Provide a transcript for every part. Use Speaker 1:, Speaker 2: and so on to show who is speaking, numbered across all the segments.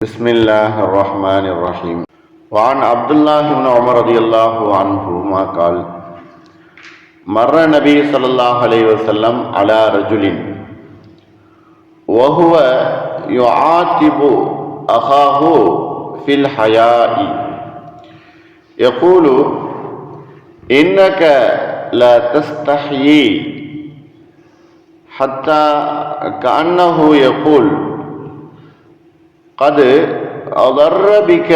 Speaker 1: بسم الله الرحمن الرحيم. وعن عبد الله بن عمر رضي الله عنهما قال: مر النبي صلى الله عليه وسلم على رجل وهو يعاتب أخاه في الحياء يقول: إنك لا تستحيي، حتى كأنه يقول: قد أضر بك.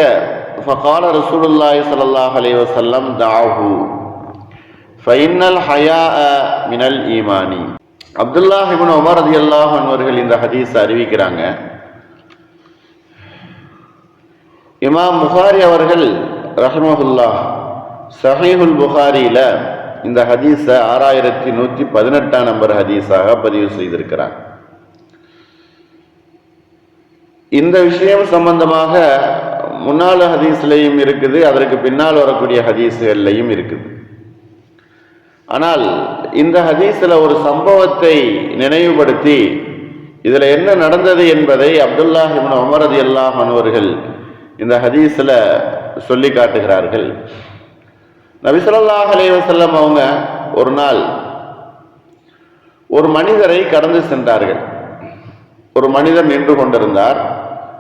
Speaker 1: فقال رسول الله صلى الله عليه وسلم: دعه فإن الحياء من الإيمان. அப்துல்லாஹ் இப்னு Umar ரலியல்லாஹு அன்ஹு அவர்கள் இந்த ஹதீஸ் அறிவிக்கிறாங்க. இமாம் புகாரி அவர்கள் ரஹ்மஹுல்லாஹ் சஹீஹுல் புகாரியில இந்த ஹதீஸை 6118 நம்பர் ஹதீஸாக பதிவு செய்திருக்கிறார். இந்த விஷயம் சம்பந்தமாக முன்னாள் ஹதீஸ்லையும் இருக்குது, அதற்கு பின்னால் வரக்கூடிய ஹதீஸ்கள்லையும் இருக்குது. ஆனால் இந்த ஹதீஸில் ஒரு சம்பவத்தை நினைவுபடுத்தி இதில் என்ன நடந்தது என்பதை அப்துல்லாஹ் இப்னு உமர் ரலியல்லாஹு அன்ஹு அவர்கள் இந்த ஹதீஸில் சொல்லி காட்டுகிறார்கள். நபி ஸல்லல்லாஹு அலைஹி வஸல்லம் அவங்க ஒரு நாள் ஒரு மனிதரை கடந்து சென்றார்கள். ஒரு மனிதர் நின்று கொண்டிருந்தார்,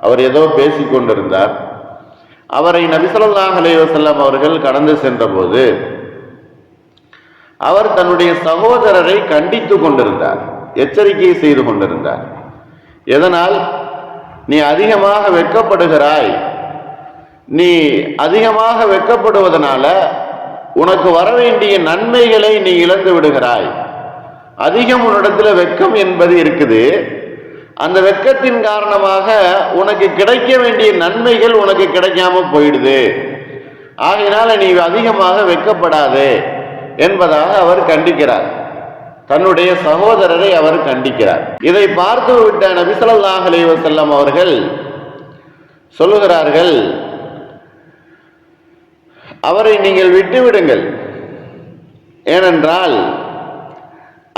Speaker 1: அவர் ஏதோ பேசிக் கொண்டிருந்தார். அவரை நபி ஸல்லல்லாஹு அலைஹி வஸல்லம் அவர்கள் கடந்து சென்றபோது அவர் தன்னுடைய சகோதரரை கண்டித்து கொண்டிருந்தார், எச்சரிக்கை செய்து கொண்டிருந்தார். எதனால்? நீ அதிகமாக வெட்கப்படுகிறாய், நீ அதிகமாக வெட்கப்படுவதனால உனக்கு வர வேண்டிய நன்மைகளை நீ இழந்து விடுகிறாய். அதிகம் உன்னிடத்தில் வெட்கம் என்பது இருக்குது, அந்த வெட்கத்தின் காரணமாக உனக்கு கிடைக்க வேண்டிய நன்மைகள் உனக்கு கிடைக்காம போயிடுது. ஆகையினால நீ அதிகமாக வெட்கப்படாதே என்பதாக அவர் கண்டிக்கிறார். தன்னுடைய சகோதரரை அவர் கண்டிக்கிறார். இதை பார்த்து விட்ட நபி ஸல்லல்லாஹு அலைஹி வஸல்லம் அவர்கள் சொல்லுகிறார்கள், அவரை நீங்கள் விட்டுவிடுங்கள். ஏனென்றால்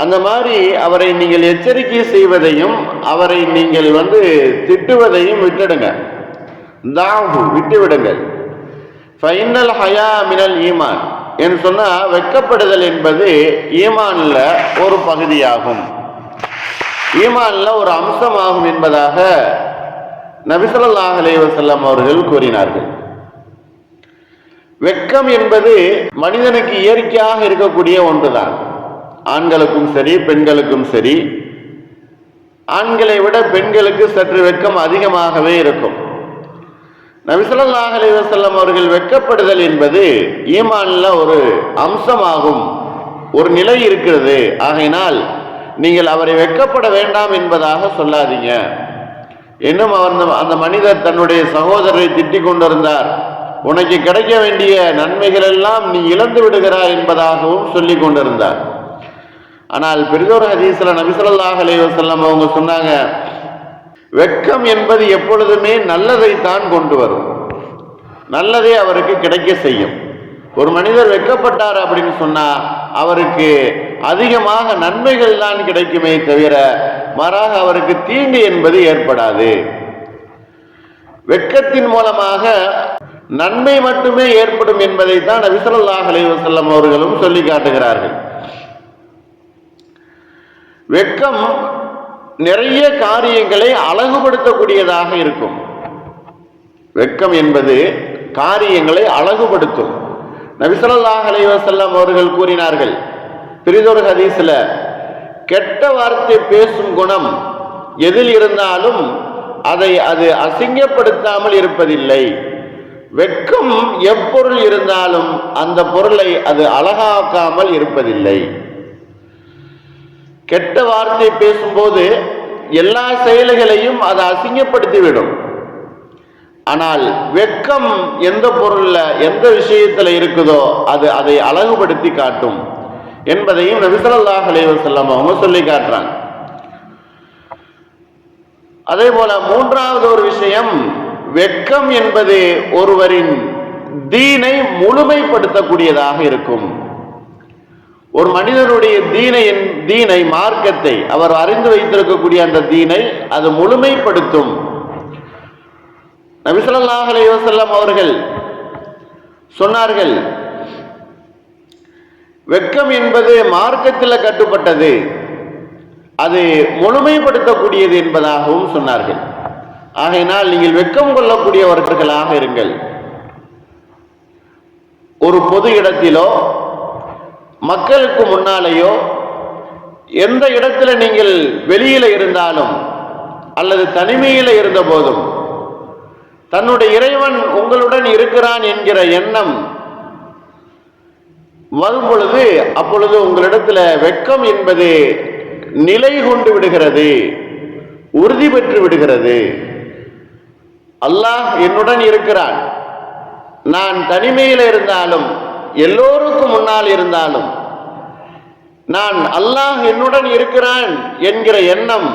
Speaker 1: அந்த மாதிரி அவரை நீங்கள் எச்சரிக்கை செய்வதையும் அவரை நீங்கள் திட்டுவதையும் விட்டுடுங்க. தாஹு, விட்டுவிடுங்கள். ஃபைனல் ஹயா மினல் ஈமான் என்று சொன்னா, வெட்கப்படுதல் என்பது ஈமான்ல ஒரு பகுதியாகும், ஈமான்ல ஒரு அம்சமாகும் என்பதாக நபி ஸல்லல்லாஹு அலைஹி வஸல்லம் அவர்கள் கூறினார்கள். வெட்கம் என்பது மனிதனுக்கு இயற்கையாக இருக்கக்கூடிய ஒன்றுதான். ஆண்களுக்கும் சரி பெண்களுக்கும் சரி, ஆண்களை விட பெண்களுக்கு சற்று வெட்கம் அதிகமாகவே இருக்கும். நபி ஸல்லல்லாஹு அலைஹி வஸல்லம் அவர்கள் வெட்கப்படுதல் என்பது ஈமான்ல ஒரு அம்சமாகும், ஒரு நிலை இருக்கிறது. ஆகையினால் நீங்கள் அவரை வெட்கப்பட வேண்டாம் என்பதாக சொல்லாதீங்க. இன்னும் அந்த மனிதர் தன்னுடைய சகோதரரை திட்டிக் கொண்டிருந்தார், உனக்கு கிடைக்க வேண்டிய நன்மைகள் எல்லாம் நீ இழந்து விடுகிறாய் என்பதாகவும் சொல்லிக் கொண்டிருந்தார். ஆனால் பெரிதொரு ஹதீஸ்ல நபி ஸல்லல்லாஹு அலைஹி வஸல்லம் அவங்க சொன்னாங்க, வெட்கம் என்பது எப்பொழுதுமே நல்லதை தான் கொண்டு வரும், நல்லதே அவருக்கு கிடைக்க செய்யும். ஒரு மனிதர் வெட்கப்பட்டார் அப்படின்னு சொன்னா அவருக்கு அதிகமாக நன்மைகள் தான் கிடைக்குமே தவிர மாறாக அவருக்கு தீங்கு என்பது ஏற்படாது. வெட்கத்தின் மூலமாக நன்மை மட்டுமே ஏற்படும் என்பதை தான் நபி ஸல்லல்லாஹு அலைஹி வஸல்லம் அவர்களும் சொல்லி காட்டுகிறார்கள். வெட்கம் நிறைய காரியங்களை அழகுபடுத்தக்கூடியதாக இருக்கும். வெட்கம் என்பது காரியங்களை அழகுபடுத்தும். நபி ஸல்லல்லாஹு அலைஹி வஸல்லம் அவர்கள் கூறினார்கள் பிரிதொரு ஹதீஸ்ல, கெட்ட வார்த்தை பேசும் குணம் எதில் இருந்தாலும் அது அசிங்கப்படுத்தாமல் இருப்பதில்லை. வெட்கம் எப்பொருள் இருந்தாலும் அந்த பொருளை அது அழகாக்காமல் இருப்பதில்லை. கெட்ட வார்த்தை பேசும்போது எல்லா செயல்களையும் அது அசிங்கப்படுத்திவிடும். ஆனால் வெட்கம் எந்த பொருள்ல எந்த விஷயத்துல இருக்குதோ அது அதை அழகுபடுத்தி காட்டும் என்பதையும் நபி ஸல்லல்லாஹு அலைஹி வஸல்லம் அவங்க சொல்லி காட்டுறாங்க. அதே போல மூன்றாவது ஒரு விஷயம், வெட்கம் என்பது ஒருவரின் தீனை முழுமைப்படுத்தக்கூடியதாக இருக்கும். ஒரு மனிதனுடைய தீனை மார்க்கத்தை அவர் அறிந்து வைத்திருக்கக்கூடிய அந்த தீனை அது முழுமைப்படுத்தும். நபி ஸல்லல்லாஹு அலைஹி வஸல்லம் அவர்கள் சொன்னார்கள், வெட்கம் என்பது மார்க்கத்தில் கட்டுப்பட்டது, அது முழுமைப்படுத்தக்கூடியது என்பதாகவும் சொன்னார்கள். ஆகையினால் நீங்கள் வெட்கம் கொள்ளக்கூடியவர்களாக இருங்கள். ஒரு பொது இடத்திலோ மக்களுக்கு முன்னாலேயோ எந்த இடத்துல நீங்கள் வெளியில இருந்தாலும் அல்லது தனிமையில இருந்த போதும் தன்னுடைய இறைவன் உங்களுடன் இருக்கிறான் என்கிற எண்ணம் வரும் பொழுது அப்பொழுது உங்களிடத்துல வெட்கம் என்பது நிலை கொண்டு விடுகிறது, உறுதி பெற்று விடுகிறது. அல்லாஹ் என்னுடன் இருக்கிறான், நான் தனிமையில் இருந்தாலும் எல்லோருக்கும் முன்னால் இருந்தாலும் நான் அல்லாஹ் என்னுடன் இருக்கிறான் என்கிற எண்ணம்,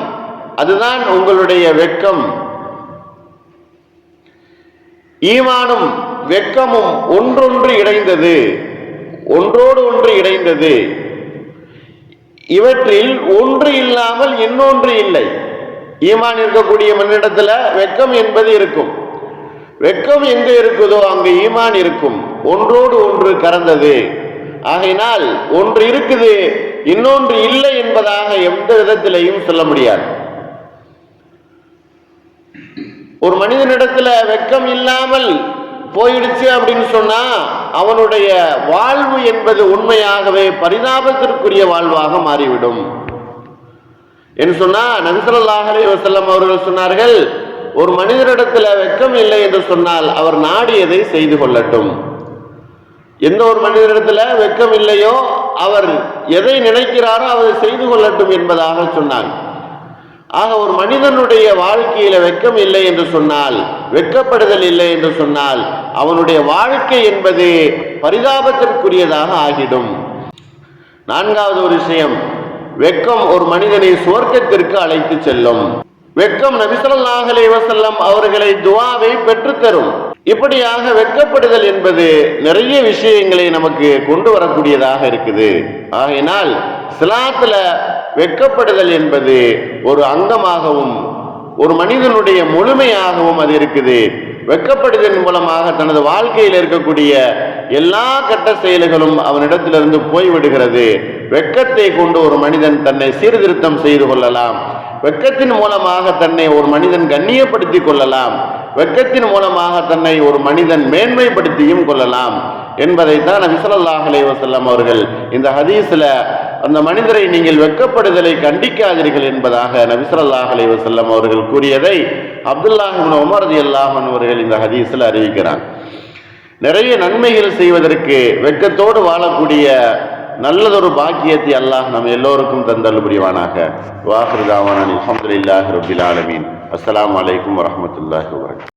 Speaker 1: அதுதான் உங்களுடைய வெட்கம். ஈமானும் வெட்கமும் ஒன்றொன்று இணைந்தது, ஒன்றோடு ஒன்று இணைந்தது. இவற்றில் ஒன்று இல்லாமல் இன்னொன்று இல்லை. ஈமான் இருக்கக்கூடிய மனிதனிடத்துல வெட்கம் என்பது இருக்கும். வெட்கம் எங்க இருக்குதோ அங்கு ஈமான் இருக்கும். ஒன்றோடு ஒன்று கலந்தது. ஆகையினால் ஒன்று இருக்குது இன்னொன்று இல்லை என்பதாக எந்த விதத்திலையும் சொல்ல முடியாது. ஒரு மனிதனிடத்துல வெட்கம் இல்லாமல் போயிடுச்சு அப்படின்னு சொன்னா அவனுடைய வாழ்வு என்பது உண்மையாகவே பரிதாபத்திற்குரிய வாழ்வாக மாறிவிடும் என்று சொன்னா நபி ஸல்லல்லாஹு அலைஹி வஸல்லம் அவர்கள் சொன்னார்கள், ஒரு மனிதரிடத்துல வெட்கம் இல்லை என்று சொன்னால் அவர் நாடியதை செய்து கொள்ளட்டும். எந்த ஒரு மனிதரிடத்துல வெட்கம் இல்லையோ அவர் எதை நினைக்கிறாரோ அதை செய்து கொள்ளட்டும் என்பதாக சொன்னாங்க. ஆக ஒரு மனிதனுடைய வாழ்க்கையில வெட்கம் இல்லை என்று சொன்னால், வெட்கப்படுதல் இல்லை என்று சொன்னால் அவனுடைய வாழ்க்கை என்பது பரிதாபத்திற்குரியதாக ஆகிடும். நான்காவது ஒரு விஷயம், வெட்கம் ஒரு மனிதனை சுவர்க்கத்திற்கு அழைத்து செல்லும். வெட்கம் நபி ஸல்லல்லாஹு அலைஹி வஸல்லம் அவர்களை துஆவை பெற்றுத்தரும். இப்படியாக வெட்கப்படுதல் என்பது நிறைய விஷயங்களை நமக்கு கொண்டு வரக்கூடியதாக இருக்குது. ஆகையினால் இஸ்லாத்துல வெட்கப்படுதல் என்பது ஒரு அங்கமாகவும் ஒரு மனிதனுடைய முழுமையாகவும் அது இருக்குது. வெட்கப்படுதலின் மூலமாக தனது வாழ்க்கையில் இருக்கக்கூடிய எல்லா கெட்ட செயல்களும் அவனிடத்திலிருந்து போய்விடுகிறது. வெட்கத்தை கொண்டு ஒரு மனிதன் தன்னை சீர்திருத்தம் செய்து கொள்ளலாம். வெட்கத்தின் மூலமாக தன்னை ஒரு மனிதன் கண்ணியப்படுத்தி கொள்ளலாம். வெட்கத்தின் மூலமாக தன்னை ஒரு மனிதன் மேன்மைப்படுத்தியும் கொள்ளலாம் என்பதைத்தான் நபி ஸல்லல்லாஹு அலைஹி வஸல்லம் அவர்கள் இந்த ஹதீஸ்ல அந்த மனிதரை நீங்கள் வெட்கப்படுதலை கண்டிக்காதீர்கள் என்பதாக நபி ஸல்லல்லாஹு அலைஹி வஸல்லம் அவர்கள் கூறியதை அப்துல்லாஹ் இப்னு உமர் ரலியல்லாஹு அன்ஹு அவர்கள் இந்த ஹதீஸ்ல அறிவிக்கிறார். நிறைய நன்மைகள் செய்வதற்கு வெட்கத்தோடு வாழக்கூடிய நல்லதொரு பாக்கியத்தை அல்லாஹ் நம் எல்லோருக்கும் தந்தல் புரிவானாக. வாஹிரு தாவானா அல்ஹம்துலில்லாஹி ரப்பில் ஆலமீன். அஸ்ஸலாமு அலைக்கும் வரஹ்மத்துல்லாஹி வபரகாத்துஹு.